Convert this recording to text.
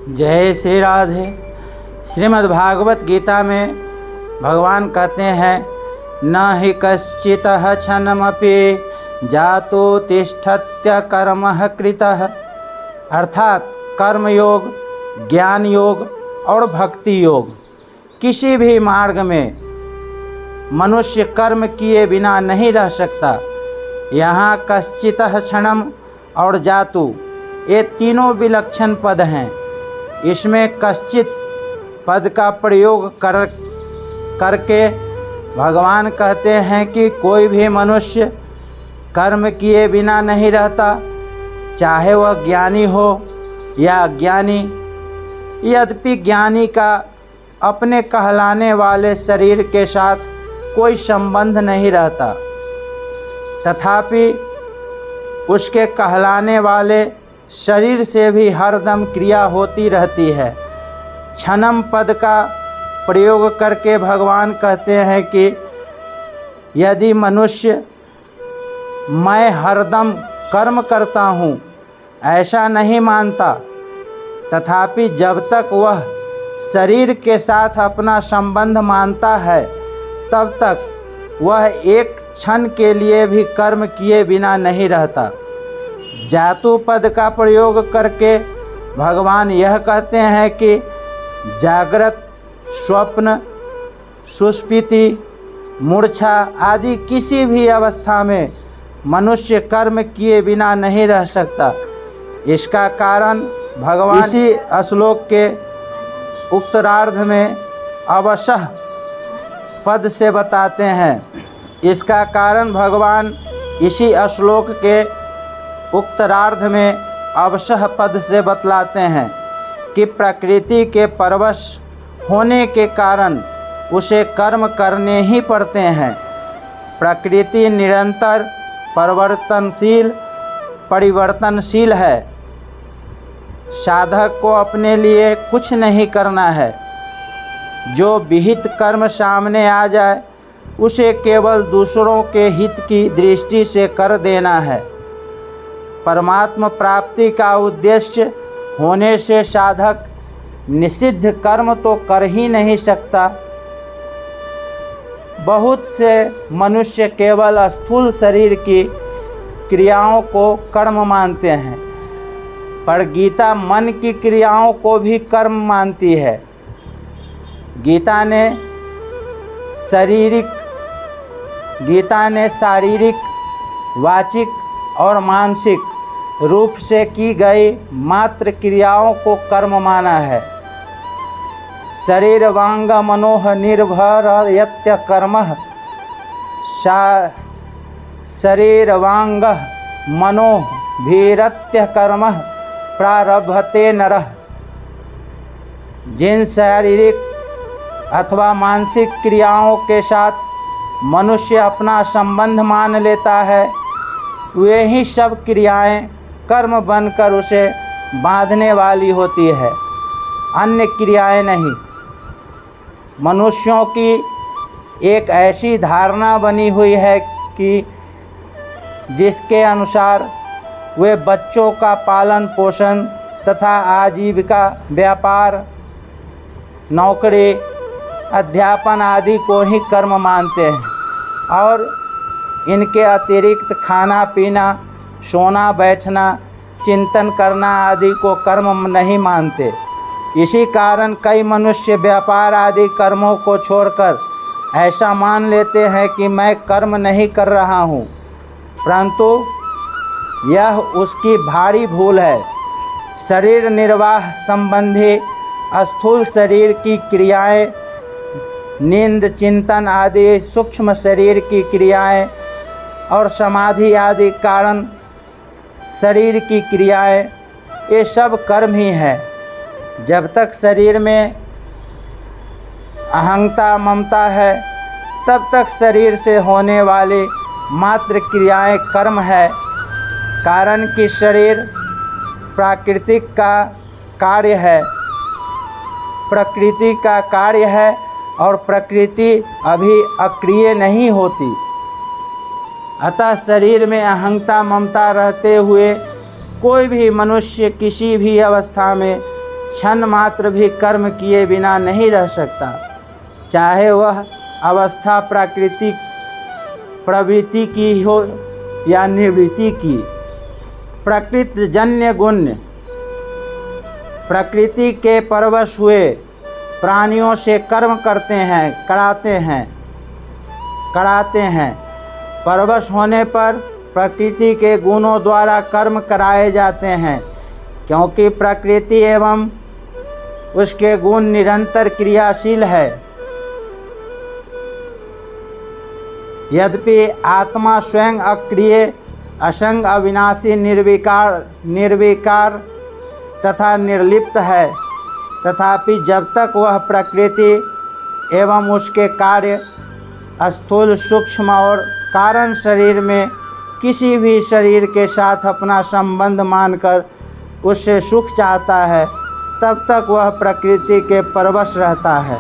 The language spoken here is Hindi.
जय श्री राधे। श्रीमद् भागवत गीता में भगवान कहते हैं, न हि कश्चितः क्षणमपि जातो तिष्ठत्य कर्मः कृतः। अर्थात कर्म योग, ज्ञान योग और भक्ति योग, किसी भी मार्ग में मनुष्य कर्म किए बिना नहीं रह सकता। यहाँ कश्चितः क्षणम और जातु, ये तीनों विलक्षण पद हैं। इसमें कश्चित पद का प्रयोग करके भगवान कहते हैं कि कोई भी मनुष्य कर्म किए बिना नहीं रहता, चाहे वह ज्ञानी हो या अज्ञानी। यद्यपि ज्ञानी का अपने कहलाने वाले शरीर के साथ कोई संबंध नहीं रहता, तथापि उसके कहलाने वाले शरीर से भी हरदम क्रिया होती रहती है। क्षणम पद का प्रयोग करके भगवान कहते हैं कि यदि मनुष्य मैं हरदम कर्म करता हूँ ऐसा नहीं मानता, तथापि जब तक वह शरीर के साथ अपना संबंध मानता है तब तक वह एक क्षण के लिए भी कर्म किए बिना नहीं रहता। जातु पद का प्रयोग करके भगवान यह कहते हैं कि जागृत, स्वप्न, सुषुप्ति, मूर्छा आदि किसी भी अवस्था में मनुष्य कर्म किए बिना नहीं रह सकता। इसका कारण भगवान इसी श्लोक के उत्तरार्ध में अवशः पद से बताते हैं। इसका कारण भगवान इसी श्लोक के उत्तरार्ध में अवशः पद से बतलाते हैं कि प्रकृति के परवश होने के कारण उसे कर्म करने ही पड़ते हैं। प्रकृति निरंतर परिवर्तनशील है। साधक को अपने लिए कुछ नहीं करना है। जो विहित कर्म सामने आ जाए उसे केवल दूसरों के हित की दृष्टि से कर देना है। परमात्मा प्राप्ति का उद्देश्य होने से साधक निषिद्ध कर्म तो कर ही नहीं सकता। बहुत से मनुष्य केवल स्थूल शरीर की क्रियाओं को कर्म मानते हैं, पर गीता मन की क्रियाओं को भी कर्म मानती है। गीता ने शारीरिक, वाचिक और मानसिक रूप से की गई मात्र क्रियाओं को कर्म माना है। शरीर वांग मनोह निर्भरयत्य कर्मः, शरीर वांग मनोह भीरत्य कर्मः प्रारभते नरः। जिन शारीरिक अथवा मानसिक क्रियाओं के साथ मनुष्य अपना संबंध मान लेता है, वे ही सब क्रियाएं कर्म बनकर उसे बांधने वाली होती है, अन्य क्रियाएं नहीं। मनुष्यों की एक ऐसी धारणा बनी हुई है कि जिसके अनुसार वे बच्चों का पालन पोषण तथा आजीविका, व्यापार, नौकरी, अध्यापन आदि को ही कर्म मानते हैं और इनके अतिरिक्त खाना पीना, सोना बैठना, चिंतन करना आदि को कर्म नहीं मानते। इसी कारण कई मनुष्य व्यापार आदि कर्मों को छोड़कर ऐसा मान लेते हैं कि मैं कर्म नहीं कर रहा हूँ, परंतु यह उसकी भारी भूल है। शरीर निर्वाह संबंधी स्थूल शरीर की क्रियाएं, नींद, चिंतन आदि सूक्ष्म शरीर की क्रियाएं और समाधि आदि कारण शरीर की क्रियाएं, ये सब कर्म ही हैं। जब तक शरीर में अहंता ममता है तब तक शरीर से होने वाली मात्र क्रियाएं कर्म है। कारण कि शरीर प्रकृति का कार्य है और प्रकृति अभी अक्रिय नहीं होती। अतः शरीर में अहंता ममता रहते हुए कोई भी मनुष्य किसी भी अवस्था में क्षण मात्र भी कर्म किए बिना नहीं रह सकता, चाहे वह अवस्था प्राकृतिक प्रवृत्ति की हो या निवृत्ति की। प्रकृतिजन्य गुण प्रकृति के परवश हुए प्राणियों से कर्म कराते हैं। परवश होने पर प्रकृति के गुणों द्वारा कर्म कराए जाते हैं, क्योंकि प्रकृति एवं उसके गुण निरंतर क्रियाशील है। यद्यपि आत्मा स्वयं अक्रिय, असंग, अविनाशी, निर्विकार तथा निर्लिप्त है, तथापि जब तक वह प्रकृति एवं उसके कार्य स्थूल, सूक्ष्म और कारण शरीर में किसी भी शरीर के साथ अपना संबंध मानकर उससे सुख चाहता है, तब तक वह प्रकृति के परवश रहता है।